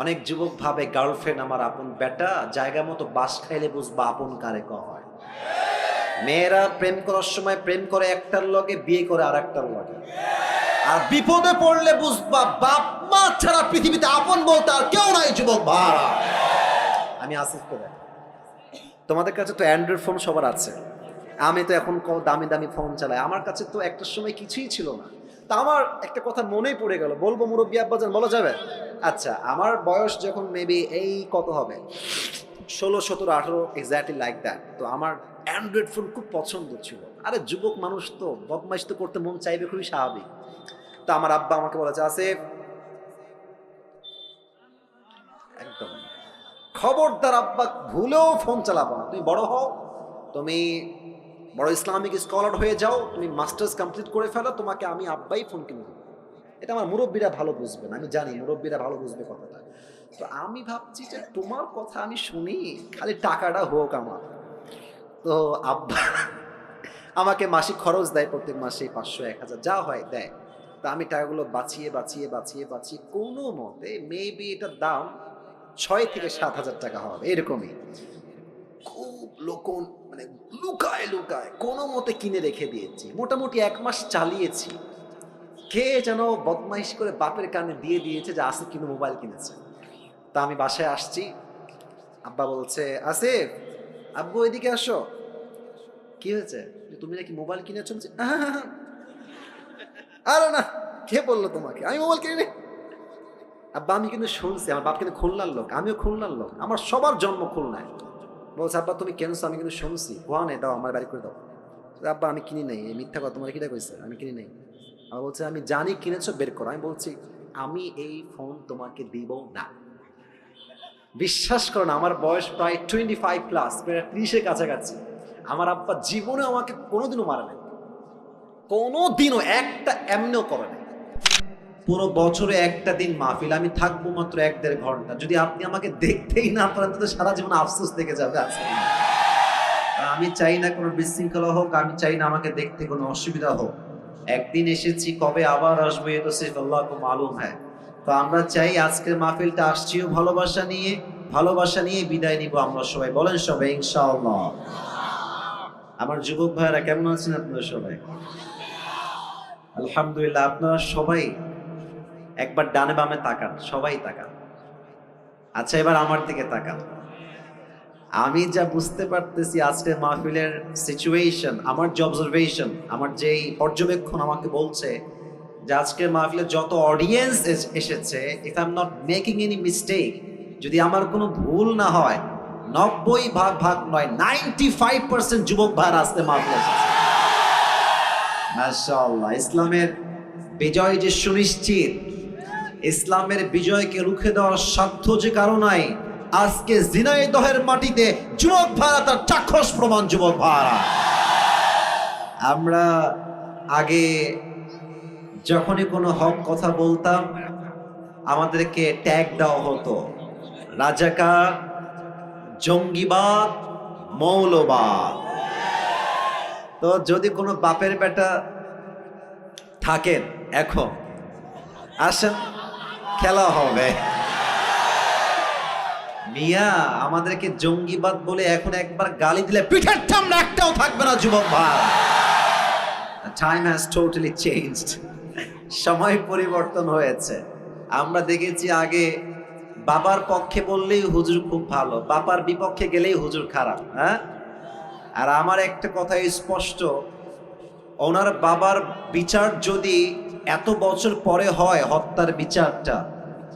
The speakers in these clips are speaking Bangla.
অনেক যুবক ভাবে গার্লফ্রেন্ড আমার আপন বেটা, জায়গা মতো বাস খাইলে বুঝবা আপন কারে হয়। মেয়েরা প্রেম করার সময় প্রেম করে একটার লগে, বিয়ে করে আর একটার লগে। আর বিপদে পড়লে বুঝবা বাপ মা ছাড়া পৃথিবীতে আপন বলতে আর কেউ নাই যুবক ভাড়া। আমি আসিফ তো দেখ, তোমাদের কাছে তো অ্যান্ড্রয়েড ফোন সবার আছে, আমি তো এখন দামি দামি ফোন চালাই। আমার কাছে তো একটা সময় কিছুই ছিল না। তা আমার একটা কথা মনেই পড়ে গেল, বলবো মুরব্বী আব্বাজান, বলা যাবে? আচ্ছা, আমার বয়স যখন মেবি এই কত হবে, 16, 17, 18, এক্স্যাক্টলি লাইক দ্যাট। তো আমার অ্যান্ড্রয়েড ফোন খুব পছন্দ ছিল। আরে যুবক মানুষ তো বদমাইশ তো করতে মন চাইবে, খুবই স্বাভাবিক। তো আমার আব্বা আমাকে বলেছে, আসিফ একদম খবরদার আব্বা, ভুলেও ফোন চালাবো না, তুমি বড় হও, তুমি বড় ইসলামিক স্কলার হয়ে যাও, তুমি মাস্টার্স কমপ্লিট করে ফেলো, তোমাকে আমি আব্বাই ফোন কিনে দেবো। এটা আমার মুরব্বীরা ভালো বুঝবেন, আমি জানি মুরব্বীরা ভালো বুঝবে কথাটা। তো আমি ভাবছি যে তোমার কথা আমি শুনি, খালি টাকাটা হোক আমার। তো আব্বা আমাকে মাসিক খরচ দেয়, প্রত্যেক মাসে 500, 1000 যা হয় দেয়। তো আমি টাকাগুলো বাঁচিয়ে বাঁচিয়ে বাঁচিয়ে বাঁচিয়ে কোনো মতে মেবি এটার দাম 6 থেকে 7 হাজার টাকা হবে এরকমই। খুব লোকন মানে লুকায় লুকায় কোনো মতে কিনে রেখে দিয়েছি, মোটামুটি 1 মাস চালিয়েছি। কে যেন বদমাইশ করে বাপের কানে দিয়ে দিয়েছে যে আসিফ কিন্তু মোবাইল কিনেছে। তা আমি বাসায় আসছি, আব্বা বলছে, আসিফ আব্বু এদিকে আসো। কি হয়েছে? তুমি নাকি মোবাইল কিনেছো? বলছে, আরে না, কে বললো তোমাকে আমি মোবাইল কিনে? আব্বা আমি কিন্তু শুনছি, আমার বাপ কিন্তু খুলনার লোক, আমিও খুলনার লোক, আমার সবার জন্ম খুলনায়। বলছে, আব্বা তুমি কেনছো? আমি কিন্তু শুনছি। ওয়ানে দাও, আমার বাড়ি করে দাও। আব্বা আমি কিনি নাই, এই মিথ্যা কথা, তোমার কিটা কইছে? আমি কিনি নাই। আমার বলছে, আমি জানি কিনেছো, বের করো। আমি বলছি, আমি এই ফোন তোমাকে দিব না। বিশ্বাস করো না, আমার বয়স প্রায় 25+, প্রায় 30-এর কাছাকাছি। আমার আব্বা জীবনে আমাকে কোনোদিনও মারে নাই, কোনোদিনও একটা এমনিও করে নাই। পুরো বছরে একটা দিন মাহফিল, আমি থাকবো মাত্র 1-1.5 ঘন্টা। যদি আপনি আমাকে দেখতেই না পারেন তো সারা জীবন আফসোস থেকে যাবে। আজকে আমি চাই না কোনো বিশৃঙ্খলা হোক, আমি চাই না আমাকে দেখতে কোনো অসুবিধা হোক। একদিন এসেছি, কবে আবার আসবো এ তো সির্ফ আল্লাহকে মালুম হ্যায়। তো আমরা চাই আজকের মাহফিলটা আসছিও ভালোবাসা নিয়ে বিদায় নিব আমরা সবাই। বলেন সবাই ইনশাআল্লাহ। আমার যুবক ভাইয়েরা কেমন আছেন আপনারা সবাই? আলহামদুলিল্লাহ। আপনারা সবাই একবার ডানে বামে তাকান, সবাই তাকান। আচ্ছা, এবার আমার দিকে তাকান। আমি যা বুঝতে পারতেছি আজকের মাহফিলের সিচুয়েশন, আমার যে অবজারভেশন, আমার যেই পর্যবেক্ষণ আমাকে বলছে যে আজকের মাহফিলে যত অডিয়েন্স এসেছে, if I am not making any mistake, যদি আমার কোনো ভুল না হয়, 90 ভাগ নয়, 95% যুবক ভাইরা আজকে মাহফিলে এসেছে। মাশাআল্লাহ। ইসলামের বিজয় যে সুনিশ্চিত, ইসলামের বিজয়কে রুখে দেওয়ার সাধ্য যে কারো নাই, আজকে ঝিনাইদহের মাটিতে যুবক ভাইরা তার চাক্ষুষ প্রমাণ। যুবক ভাইরা, আমরা আগে যখনই কোনো হক কথা বলতাম আমাদেরকে ট্যাগ দেওয়া হতো রাজাকার, জঙ্গিবাদ, মৌলবাদ। তো যদি কোনো বাপের বেটা থাকেন এখন আসেন, খেলা হবে। মিয়া আমাদেরকে জঙ্গিবাদ বলে এখন একবার গালি দিলে পিঠের চামড়া একটাও থাকবে না যুবক ভাই। Time has totally changed. সময় পরিবর্তন হয়েছে। আমরা দেখেছি আগে বাবার পক্ষে বললেই হুজুর খুব ভালো, বাবার বিপক্ষে গেলেই হুজুর খারাপ। হ্যাঁ, আর আমার একটা কথা স্পষ্ট, ওনার বাবার বিচার যদি এত বছর পরে হয়, হত্যার বিচারটা,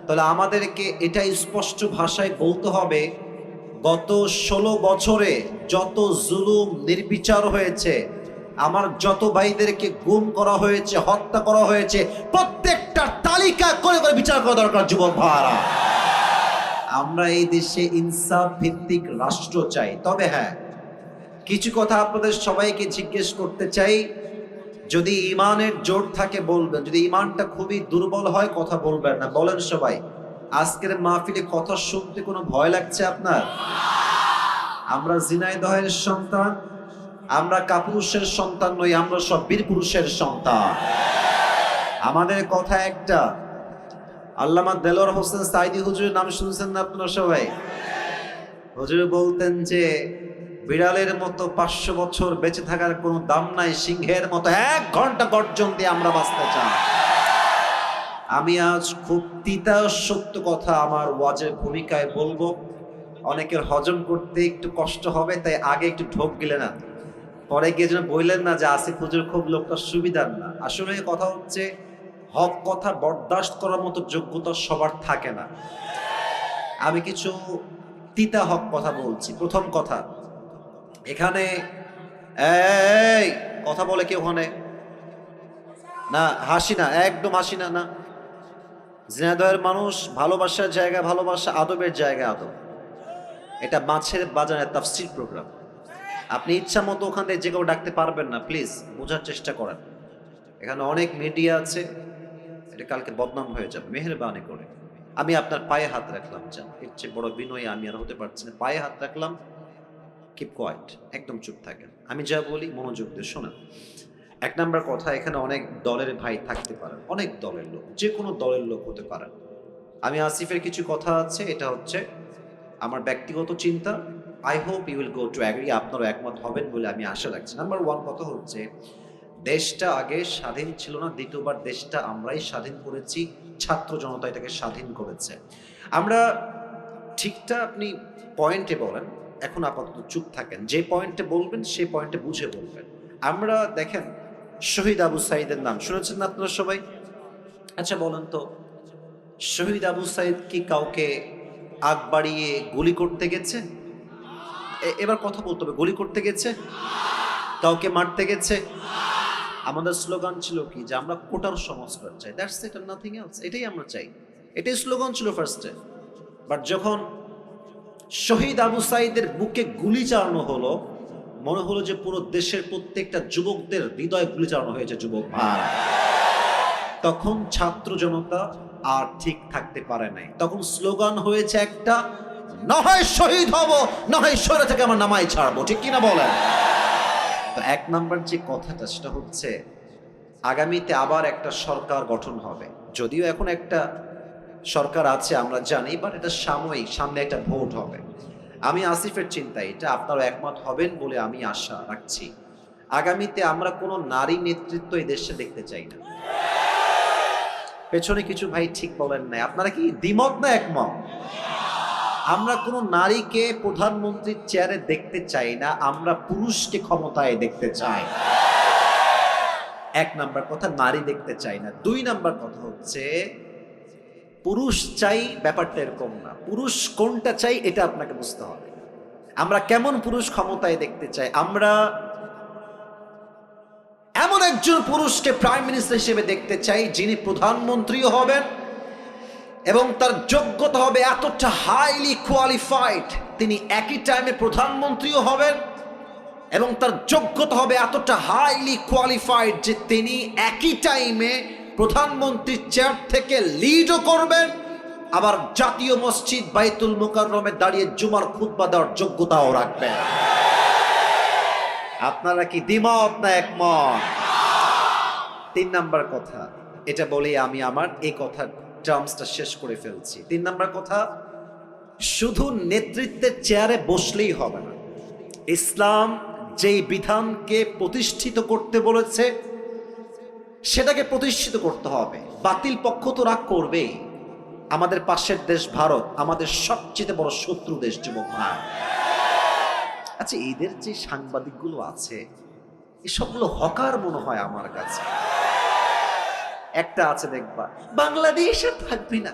তাহলে আমাদেরকে এটা স্পষ্ট ভাষায় বলতে হবে, গত 16 বছরে যত জুলুম নির্বিচার হয়েছে, আমার যত ভাইদেরকে গুম করা হয়েছে, হত্যা করা হয়েছে, প্রত্যেকটা তালিকা করে করে বিচার করা দরকার যুবক ভাইরা। আমরা এই দেশে ইনসাফ ভিত্তিক রাষ্ট্র চাই। তবে হ্যাঁ, কিছু কথা আপনাদের সবাইকে জিজ্ঞেস করতে চাই। যদি ইমানের জোর থাকে বলবেন, যদি ইমানটা খুবই দুর্বল হয় কথা বলবেন না। বলেন সবাই, আজকের মাহফিলে কথা শুনতে কোনো ভয় লাগছে আপনার? আমরা ঝিনাইদহের সন্তান, আমরা কাপুরুষের সন্তান নই, আমরা সব বীর পুরুষের সন্তান। আমাদের কথা একটা, আল্লামা দেলোয়ার হোসেন সাইদি হুজুরের নাম শুনছেন না আপনারা সবাই? হুজুর বলতেন যে বিড়ালের মতো 500 বছর বেঁচে থাকার কোনো দাম নাই, সিংহের মতো 1 ঘন্টা গর্জন দিয়ে আমরা বাঁচতে চাই। আমি আজ খুব তিতা সত্য কথা আমার ওয়াজের ভূমিকায় বলবো, অনেকের হজম করতে একটু কষ্ট হবে, তাই আগে একটু ঢোক গিলে না, পরে গিয়ে যেন বললেন না যে আসিফ হুজুর খুব লোকটা সুবিধার না। আসলে কথা হচ্ছে হক কথা বরদাস্ত করার মতো যোগ্যতা সবার থাকে না। আমি কিছু তিতা হক কথা বলছি। প্রথম কথা, এখানে এই কথা বলে কি ওখানে না, হাসি না, একদম হাসি না। না, ঝিনাইদহের মানুষ ভালোবাসার জায়গা ভালোবাসা, আদবের জায়গা আদব। এটা মাছের বাজারের তাফসীর প্রোগ্রাম। আপনি ইচ্ছা মতো ওখান থেকে যে কেউ ডাকতে পারবেন না, প্লিজ বোঝার চেষ্টা করেন। এখানে অনেক মিডিয়া আছে, এটা কালকে বদনাম হয়ে যাবে, মেহেরবানি করে। আমি আপনার পায়ে হাত রাখলাম, যান, এর চেয়ে বড় বিনয়ী আমি আর হতে পারছি না। পায়ে হাত রাখলাম, কিপ কোয়াইট, একদম চুপ থাকেন। আমি যা বলি মনোযোগ দিয়ে শোনেন। 1 নাম্বার কথা, এখানে অনেক দলের ভাই থাকতে পারেন, অনেক দলের লোক, যে কোনো দলের লোক হতে পারেন। আমি আসিফের কিছু কথা আছে, এটা হচ্ছে আমার ব্যক্তিগত চিন্তা। I hope you will go to agree, আপনারা একমত হবেন বলে আমি আশা রাখছি। নাম্বার 1 কথা হচ্ছে, দেশটা আগে স্বাধীন ছিল না, দ্বিতীয়বার দেশটা আমরাই স্বাধীন করেছি, ছাত্র জনতা এটাকে স্বাধীন করেছে। আমরা ঠিকটা আপনি পয়েন্টে বলেন, এখন আপাতত চুপ থাকেন, যে পয়েন্টে বলবেন সেই পয়েন্টে বুঝে বলবেন। আমরা দেখেন, শহীদ আবু সাইদের নাম শুনেছেন না আপনারা সবাই? আচ্ছা বলেন তো, শহীদ আবু সাইদ কি কাউকে আগ বাড়িয়ে গুলি করতে গেছে? এবার কথা বলতে হবে, গুলি করতে গেছে? কাউকে মারতে গেছে? আমাদের স্লোগান ছিল কি, যে আমরা কোটার সংস্কার চাই, that's it and nothing else. এটাই আমরা চাই, এটাই স্লোগান ছিল ফার্স্টে। বাট যখন শহীদ আবু সাইদের বুকে গুলি চালানো হলো, মনে হলো যে পুরো দেশের প্রত্যেকটা যুবকদের হৃদয়ে গুলি চালানো হয়েছে, যুবক ভাই। তখন ছাত্র জনতা আর ঠিক থাকতে পারে নাই, তখন স্লোগান হয়েছে একটা, না হয় শহীদ হব, না হয় শহরে থেকে আমার নামাই ছাড়বো, ঠিক কিনা বলেন? তো 1 নাম্বার যে কথাটা, সেটা হচ্ছে আগামীতে আবার একটা সরকার গঠন হবে। যদিও এখন একটা সরকার আছে আমরা জানি, বাট এটা সাময়িক, সামনে একটা ভোট হবে। আমি আসিফের চিন্তা এটা, আপনারা একমত হবেন বলে আমি আশা রাখছি। আগামীতে আমরা কোনো নারী নেতৃত্ব এই দেশে দেখতে চাই না। পেছনে কিছু ভাই ঠিক বলেন নাই, আপনারা কি দ্বিমত না একমত? আমরা কোনো নারীকে প্রধানমন্ত্রীর চেয়ারে দেখতে চাই না, আমরা পুরুষকে ক্ষমতায় দেখতে চাই। 1 নাম্বার কথা, নারী দেখতে চাই না। 2 নাম্বার কথা হচ্ছে, পুরুষ চাই ব্যাপারটা এরকম না, পুরুষ কোনটা চাই এটা আপনাকে বুঝতে হবে। আমরা কেমন পুরুষ ক্ষমতায় দেখতে চাই? আমরা এমন একজন পুরুষকে প্রাইম মিনিস্টার হিসেবে দেখতে চাই, যিনি প্রধানমন্ত্রীও হবেন এবং তার যোগ্যতা হবে এতটা হাইলি কোয়ালিফাইড, তিনি একই টাইমে প্রধানমন্ত্রীও হবেন এবং তার যোগ্যতা হবে এতটা হাইলি কোয়ালিফাইড যে তিনি একই টাইমে প্রধানমন্ত্রীর চেয়ার থেকে লিডও করবেন, আবার জাতীয় মসজিদ বাইতুল মুকাররমে দাঁড়িয়ে জুমার খুতবা দেওয়ার যোগ্যতাও রাখবেন। আপনারা কি দ্বিমত না একমত? 3 নাম্বার কথা, এটা বলে আমি আমার এই কথার টার্মসটা শেষ করে ফেলছি। 3 নাম্বার কথা, শুধু নেতৃত্বের চেয়ারে বসলেই হবে না। ইসলাম যেই বিধানকে প্রতিষ্ঠিত করতে বলেছে সেটাকে প্রতিষ্ঠিত করতে হবে। বাতিল পক্ষ তো রাগ করবেই। আমাদের পাশের দেশ ভারত আমাদের সবচেয়ে বড় শত্রু দেশ, যুবক ভাই। আচ্ছা, এদের যে সাংবাদিকগুলো আছে, এসবগুলো হকার মনে হয় আমার কাছে। একটা আছে দেখবা, বাংলাদেশ আর থাকবি না,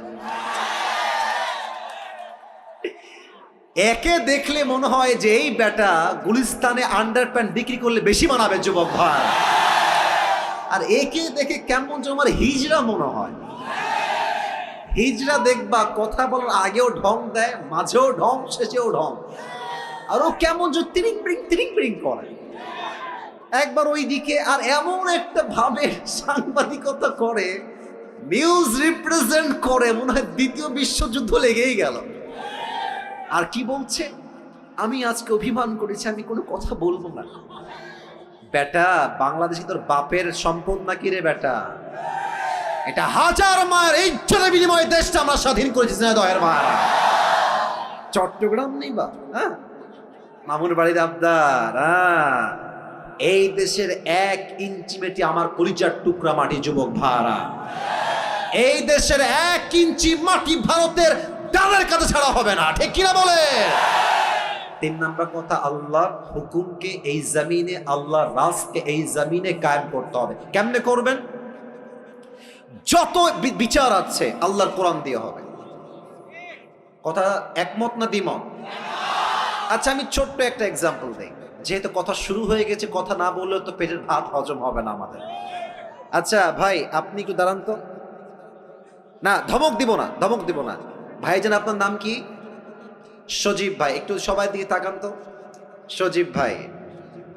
একে দেখলে মনে হয় যে এই বেটা গুলিস্তানে আন্ডারপ্যান্ট বিক্রি করলে বেশি মানাবে, যুবক ভাই। আর একে দেখে কেমন যেন আমার হিজড়া মনে হয়। হিজড়া দেখবা কথা বলার আগেও ঢং দেয়, মাঝেও ঢং, শেষেও ঢং, আর ও কেমন যে তিরিং বিরিং করে একবার ওই দিকে, আর এমন একটা ভাবে সাংবাদিকতা করে, নিউজ রিপ্রেজেন্ট করে, মনে হয় 2য় বিশ্বযুদ্ধ লেগেই গেল। আর কি বলছে, আমি আজকে অভিমান করেছি, আমি কোনো কথা বলবো না। বেটা, বাংলাদেশে তোর বাপের সম্পদ নাকি রে বেটা? এটা হাজার মায়ের ইজ্জতের বিনিময়ে দেশটা আমরা স্বাধীন করেছি দয়ের মায়েরা। চট্টগ্রাম নেই বা হ্যাঁ, মামুর বাড়ির আবদার। এই দেশের 1 ইঞ্চি মেটি আমার কলিজার টুকরা মাটি যুবক ভাড়া। এই দেশের 1 ইঞ্চি মাটি ভারতের ডালের কাছে ছাড়া হবে না, ঠিক কিনা বলে? 3 নাম্বার কথা, আল্লাহর হুকুমকে এই জমিনে, আল্লাহর রাজকে এই জমিনে কায়েম করতে হবে। কেমনে করবেন? যত বিচার আছে আল্লাহর কোরআন দিয়ে হবে। কথা একমত না দ্বিমত? আচ্ছা, আমি ছোট্ট একটা এক্সাম্পল দেই, যেহেতু কথা শুরু হয়ে গেছে, কথা না বললেও তো পেটের ভাত হজম হবে না আমাদের। আচ্ছা ভাই, আপনি একটু দাঁড়ান তো। না, ধমক দিব না, ধমক দিব না। ভাইজান, আপনার নাম কি? সজীব ভাই। একটু সবাই দিয়ে তাকান তো। সজীব ভাই,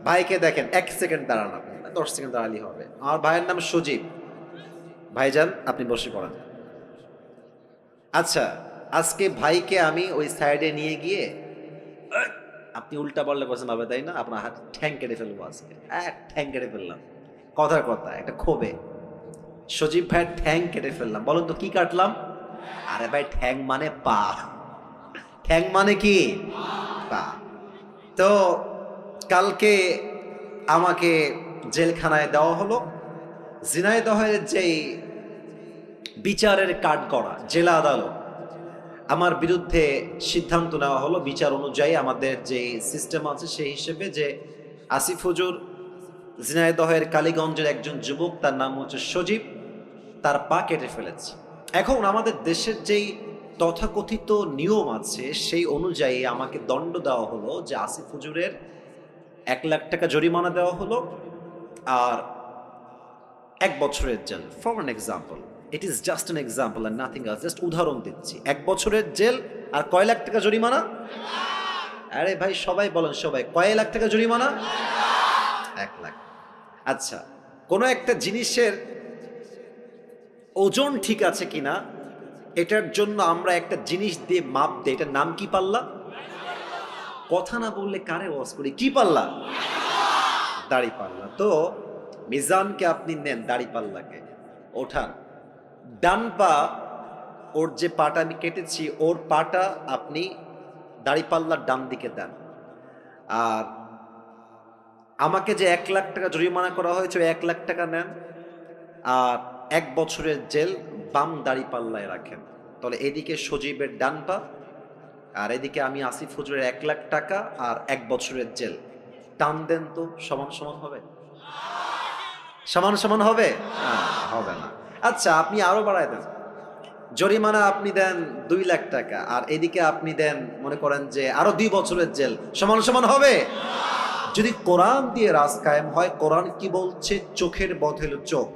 ভাইকে দেখেন। 1 সেকেন্ড দাঁড়ান, আপনি 10 সেকেন্ড দাঁড়ালেই হবে। আমার ভাইয়ের নাম সজীব। ভাইজান, আপনি বসে পড়েন। আচ্ছা, আজকে ভাইকে আমি ওই সাইডে নিয়ে গিয়ে, আপনি উল্টা পাল্টা করছেন ভাবে, তাই না? আপনার হাত ঠ্যাং কেটে ফেলবো আজকে। ঠ্যাং কেটে ফেললাম, কথার কথা, একটা ক্ষোভে সজীব ভাইয়ের ঠ্যাং কেটে ফেললাম। বলুন তো কি কাটলাম? আরে ভাই, ঠ্যাং মানে পা। ঠ্যাং মানে কি? পা। তো কালকে আমাকে জেলখানায় দেওয়া হলো। ঝিনাইদহের যেই বিচারের কাঠগড়া জেলা আদালত, আমার বিরুদ্ধে সিদ্ধান্ত নেওয়া হলো বিচার অনুযায়ী, আমাদের যে সিস্টেম আছে সেই হিসেবে, যে আসিফ হুজুর ঝিনাইদহের কালীগঞ্জের একজন যুবক, তার নাম হচ্ছে সজীব, তার পা কেটে ফেলেছে। এখন আমাদের দেশের যেই তথাকথিত নিয়ম আছে সেই অনুযায়ী আমাকে দণ্ড দেওয়া হলো, যে আসিফ হুজুরের 1 লাখ টাকা জরিমানা দেওয়া হলো আর 1 বছরের জেল। For an example, it is just an example and nothing else, just উদাহরণ দিচ্ছি। 1 বছরের জেল আর কয় লাখ টাকা জরিমানা? আরে ভাই সবাই বলেন, সবাই কয় লাখ টাকা জরিমানা? 1 লাখ। আচ্ছা, কোনো একটা জিনিসের ওজন ঠিক আছে কিনা এটার জন্য আমরা একটা জিনিস দিয়ে মাপ দিই, এটার নাম কি? পাল্লা। কথা না বললে কারে ওয়াজ করি? কি পাল্লা? দাড়ি পাল্লা। তো মিজানকে আপনি নেন, দাড়ি পাল্লাকে ওঠান, ডান পা, ওর যে পাটা আমি কেটেছি ওর পাটা আপনি দাড়ি পাল্লার ডান দিকে দেন। আর আমাকে যে 1 লাখ টাকা জরিমানা করা হয়েছে, 1 লাখ টাকা নেন আর 1 বছরের জেল বাম দাড়ি পাল্লায় রাখেন। তাহলে এদিকে সজীবের ডান পা আর এদিকে আমি আসিফ হুজুরের 1 লাখ টাকা আর 1 বছরের জেল। টান দেন তো, সমান সমান হবে? সমান সমান হবে? হবে না। আচ্ছা, আপনি আরো বাড়ায় দেন, জরিমানা আপনি দেন 2 লাখ টাকা আর এদিকে আপনি দেন মনে করেন যে আরো 2 বছরের জেল। সমান সমান হবে? যদি কোরআন দিয়ে রাজ কায়েম হয়, কোরআন কি বলছে? চোখের বদলে চোখ,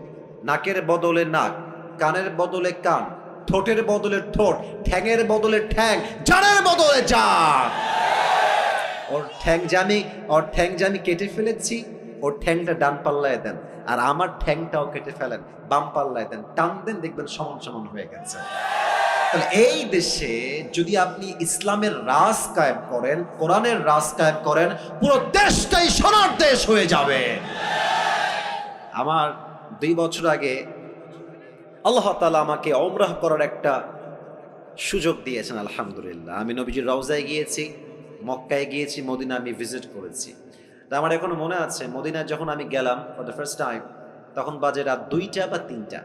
নাকের বদলে নাক, কানের বদলে কান, ঠোঁটের বদলে ঠোঁট, ঠ্যাঙের বদলে ঠ্যাং, জানের বদলে জান। ওর ঠ্যাং জানি কেটে ফেলেছি, ওর ঠ্যাংটা ডান পাল্লায় দেন আর আমার ঠ্যাংটাও কেটে ফেলেন, বাম পাল্লায় দেন, টান দেন, দেখবেন সমান সমান হয়ে গেছে। তাহলে এই দেশে যদি আপনি ইসলামের রাজ কায়েম করেন, কোরআনের রাজ কায়েম করেন, পুরো দেশটাই সোনার দেশ হয়ে যাবে। আমার 2 বছর আগে আল্লাহ তাআলা আমাকে উমরাহ করার একটা সুযোগ দিয়েছেন, আলহামদুলিল্লাহ। আমি নবীজির রওজায় গিয়েছি, মক্কায় গিয়েছি, মদিনা আমি ভিজিট করেছি। তা আমার এখনো মনে আছে, মদিনায় যখন আমি গেলাম ফর দ্য ফার্স্ট টাইম, তখন বাজে রাত 2টা বা 3টা।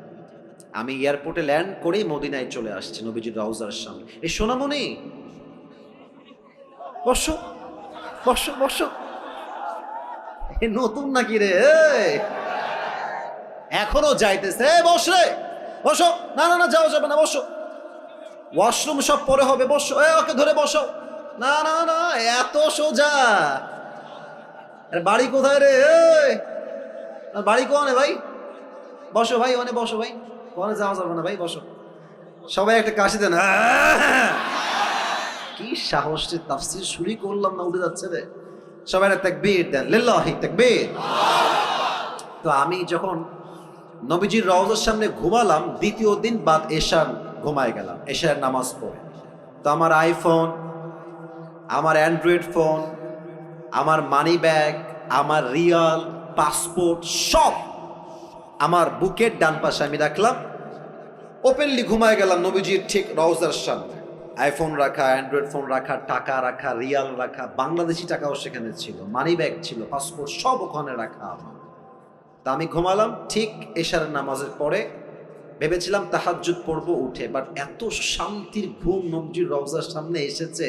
আমি এয়ারপোর্টে ল্যান্ড করেই মদিনায় চলে আসছি, নবীজির রওজার সামনে। এই সোনামণি, বসো বসো বসো। এ নতুন নাকি রে? এখনো যাইতেছে? বস রে, বসো। না না না, যাও, যাবে না, বসো। ওয়াশরুম সব পরে হবে, বসো। ওকে ধরে বসো। না না না, এত সোজা? আরে বাড়ি কোথায় রে? বাড়ি কোনে ভাই? বসো ভাই, ওনে বসো ভাই, কোনে যাওয়া যাবে না ভাই, বসো। সবাই একটা কাশি দেন। কি সাহস রে, তাফসীর শুরু করলাম না উঠে যাচ্ছে রে। সবাই একটা তাকবীর দেন, লিল্লাহি তাকবীর। তো আমি যখন নবীজির রওজার সামনে ঘুমালাম, 2য় দিন বাদ এশার ঘুমায় গেলাম, এশার নামাজ পড়ে। তো আমার আইফোন, আমার অ্যান্ড্রয়েড ফোন, আমার মানি ব্যাগ, আমার রিয়াল, পাসপোর্ট সব আমার বুকের ডান পাশে আমি রাখলাম। ওপেনলি ঘুমায় গেলাম নবীজির ঠিক রওজার সামনে। আইফোন রাখা, অ্যান্ড্রয়েড ফোন রাখা, টাকা রাখা, রিয়াল রাখা, বাংলাদেশি টাকাও সেখানে ছিল, মানি ব্যাগ ছিল, পাসপোর্ট সব ওখানে রাখা আমার। তা আমি ঘুমালাম ঠিক এশার নামাজের পরে। ভেবেছিলাম তাহাজ্জুদ পড়বো উঠে, বাট এত শান্তির ঘুম নবীজির রওজার সামনে এসেছে,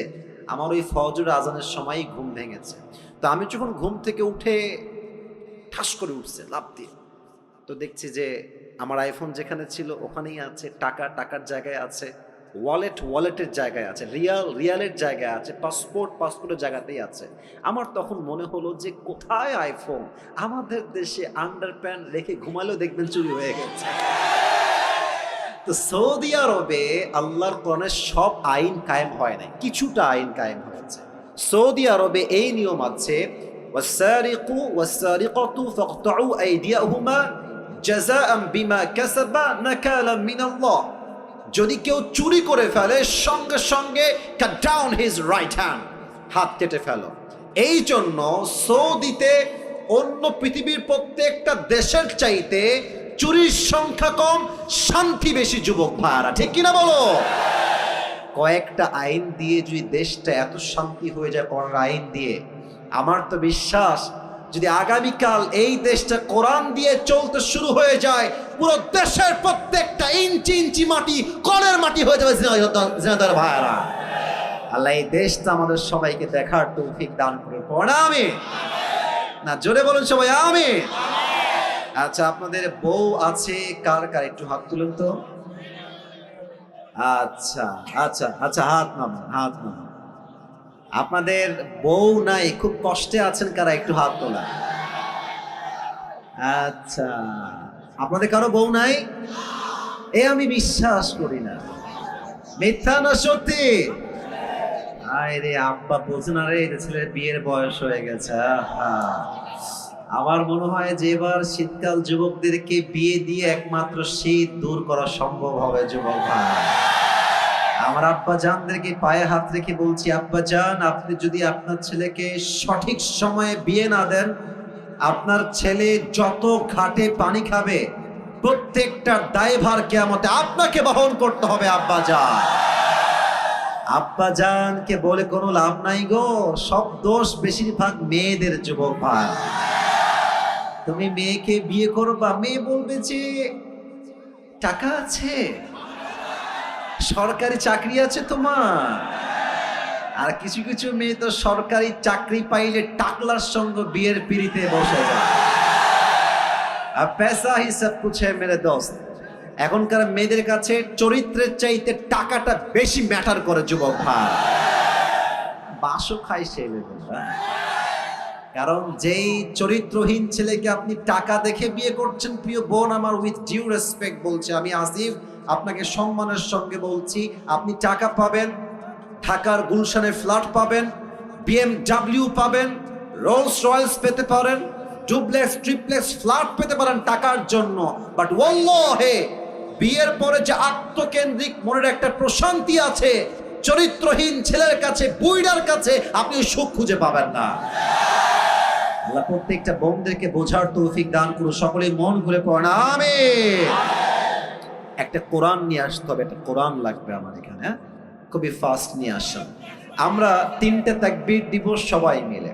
আমার ওই ফজর আজানের সময়ই ঘুম ভেঙেছে। তো আমি যখন ঘুম থেকে উঠে ঠাস করে উঠছে লাফ দিয়ে, তো দেখছি যে আমার আইফোন যেখানে ছিল ওখানেই আছে, টাকা টাকার জায়গায় আছে, ওয়ালেটের জায়গায় আছে, রিয়ালের জায়গায় আছে, পাসপোর্টের জায়গাতেই আছে। আমার তখন মনে হলো যে কোথায় আইফোন, আমাদের দেশে আন্ডারপ্যান্ট রেখে ঘুমালেও দেখবেন চুরি হয়ে গেছে। তো সৌদি আরবে আল্লাহর কোরআনের সব আইন কায়েম হয় নাই, কিছুটা আইন কায়েম হয়েছে। সৌদি আরবে এই নিয়ম আছে, ওয়াসারিকু ওয়াসারিকাতু ফাকতাউ আইদিয়াহুমা জাযাআন বিমা কাসাবা নাকালাম মিনাল্লাহ। যদি কেউ চুরি করে ফেলে সঙ্গে সঙ্গে cut down his right hand, হাত কেটে ফেলো। এই জন্য সৌদিতে অন্য পৃথিবীর প্রত্যেকটা দেশের চাইতে চুরির সংখ্যা কম, শান্তি বেশি। যুবক ভাইরা ঠিক কিনা বলো? কয়েকটা আইন দিয়ে যদি দেশটা এত শান্তি হয়ে যায় কোরআন আইন দিয়ে, আমার তো বিশ্বাস যদি আগামীকাল এই দেশটা কোরআন দিয়ে চলতে শুরু হয়ে যায়, পুরো দেশের প্রত্যেকটা ইঞ্চি ইঞ্চি মাটি কলের মাটি হয়ে যাবে। জিনাদার ভাইরা, আল্লাহ এই দেশটা আমাদের সবাইকে দেখার তৌফিক দান করে পড়া আমি না, জোরে বলুন সবাই আমি। আচ্ছা, আপনাদের বউ আছে কার কার একটু হাত তুলুন তো। আচ্ছা আচ্ছা আচ্ছা, হাত নামান। আপনাদের বউ নাই, খুব কষ্টে আছেন কারা, একটু হাত তোলা। আচ্ছা, আপনাদের কারো বউ নাই? আমি বিশ্বাস করি না, মিথ্যা না সত্যি? আরে আব্বা বোঝে না রে, ছেলের বিয়ের বয়স হয়ে গেছে। আমার মনে হয় যে এবার শীতকাল যুবকদেরকে বিয়ে দিয়ে একমাত্র শীত দূর করা সম্ভব হবে। যুবক ভাই, আমার আব্বা জানদেরকে পায়ে হাত রেখে বলছি, আব্বা জান, আপনি যদি আপনার ছেলেকে সঠিক সময়ে বিয়ে না দেন, আপনার ছেলে যত ঘাটে পানি খাবে প্রত্যেকটা দায়ভার কিয়ামতে আপনাকে বহন করতে হবে। আব্বা জান, আব্বা জানকে বলে কোনো লাভ নাই গো, সব দোষ বেশিরভাগ মেয়েদের। যুবক ভাই, তুমি মেয়েকে বিয়ে করবা, মেয়ে বলবে যে টাকা আছে, সরকারি চাকরি আছে তোমার। আর কিছু কিছু মেয়ে তো সরকারি চাকরি পাইলে টাকলার সঙ্গে বিয়ের পিড়িতে বসে যায়। আর পেশা হি সব কুছ হ্যায় মেরে দোস্ত। এখনকার মেয়েদের কাছে চরিত্রের চাইতে টাকাটা বেশি ম্যাটার করে। যুবক ভাই, বাসও খাই সে লেভেল। কারণ যেই চরিত্রহীন ছেলেকে আপনি টাকা দেখে বিয়ে করছেন, প্রিয় বোন আমার, উইথ ডিউ রেসপেক্ট বলছে, আমি আসিফ আপনাকে সম্মানের সঙ্গে বলছি, আপনি টাকা পাবেন, ঢাকার গুলশানে ফ্ল্যাট পাবেন, BMW পাবেন, রোলস রয়েলস পেতে পারেন, ডুপ্লেক্স ট্রিপ্লেক্স ফ্ল্যাট পেতে পারেন টাকার জন্য। বাট ওয়াল্লাহি বিয়ের পরে যে আত্মকেন্দ্রিক মনের একটা প্রশান্তি আছে, চরিত্রহীন ছেলের কাছে, বুইড়ার কাছে আপনি সুখ খুঁজে পাবেন না। আল্লাহ প্রত্যেকটা বোনদেরকে বোঝার তৌফিক দান করুন। সকলেই মন খুলে পড়েন আমিন। একটা কোরআন নিয়ে আসতে হবে, একটা কোরআন লাগবে আমার এখানে, খুবই ফাস্ট নিয়ে আসেন। আমরা 3টে তাকবীর দিব সবাই মিলে।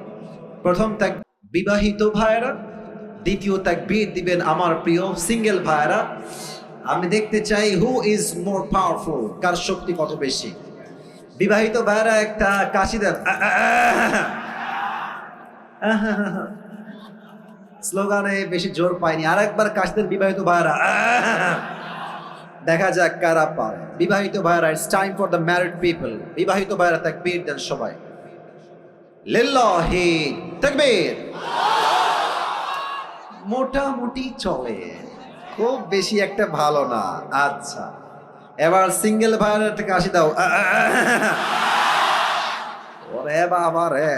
প্রথম তাকবীর বিবাহিত ভাইরা, দ্বিতীয় তাকবীর দিবেন আমার প্রিয় সিঙ্গেল ভাইরা। আমি দেখতে চাই হু ইজ মোর পাওয়ারফুল, কার শক্তি কত বেশি। বিবাহিত ভাইরা একটা কাশি দেন, স্লোগানে বেশি জোর পাইনি, আর একবার কাশি দেন বিবাহিত ভাইরা, দেখা যাক কারা পারে। বিবাহিত ভাইরা, it's time for the married people. বিবাহিত ভাইরা তাকবীর দেন সবাই, লিল্লাহি তাকবীর। মোটামুটি চলে, খুব বেশি একটা ভালো না। আচ্ছা, এবার সিঙ্গেল ভাইরা একটা কাশি দাও, ওরে বাবা রে।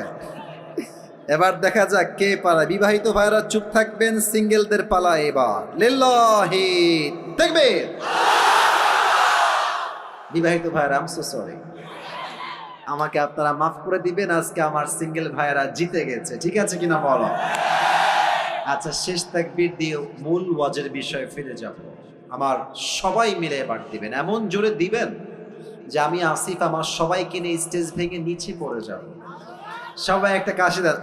এবার দেখা যাক কে পারে। বিবাহিত ভাইরা চুপ থাকবেন, সিঙ্গেলদের পালা এবার। লিল্লাহি তাকবীর। বিবাহিত ভাইরা, আই এম সো সরি, আমাকে আপনারা মাফ করে দিবেন, আজকে আমার সিঙ্গেল ভাইরা জিতে গেছে, ঠিক আছে কিনা বলো? আচ্ছা, শেষ তাকবীর দিয়ে মূল ওয়াজের বিষয়ে ফিরে যাব। আমার সবাই মিলে এবার দিবেন, এমন জোরে দিবেন যে আমি আসিফ আমার সবাইকে নিয়ে স্টেজ ভেঙে নিচে পড়ে যাব। সবাই একটা কাশি দেন।